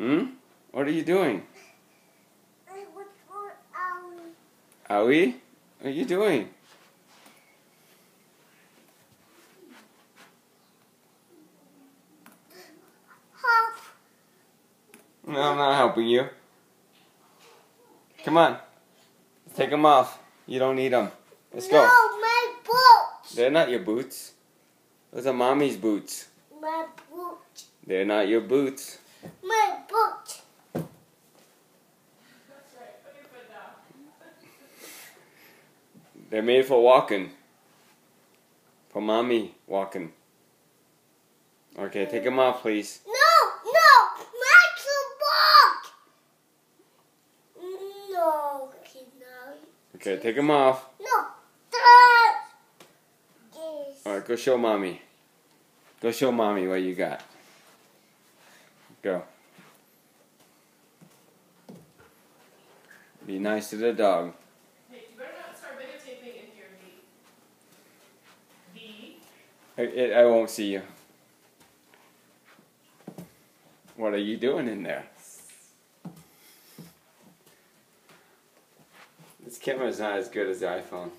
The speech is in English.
Hmm? What are you doing? I was for Owie. Owie? What are you doing? Help. No, I'm not helping you. Come on. Take them off. You don't need them. Let's go. No, my boots. They're not your boots. Those are mommy's boots. My boots. They're not your boots. My boots. They're made for walking. For mommy walking. Okay, take them off, please. No, no, cannot. Okay, take them off. No. Yes. Alright, go show mommy. Go show mommy what you got. Go. Be nice to the dog. Hey, you better not start videotaping in here, V. I won't see you. What are you doing in there? This camera is not as good as the iPhone.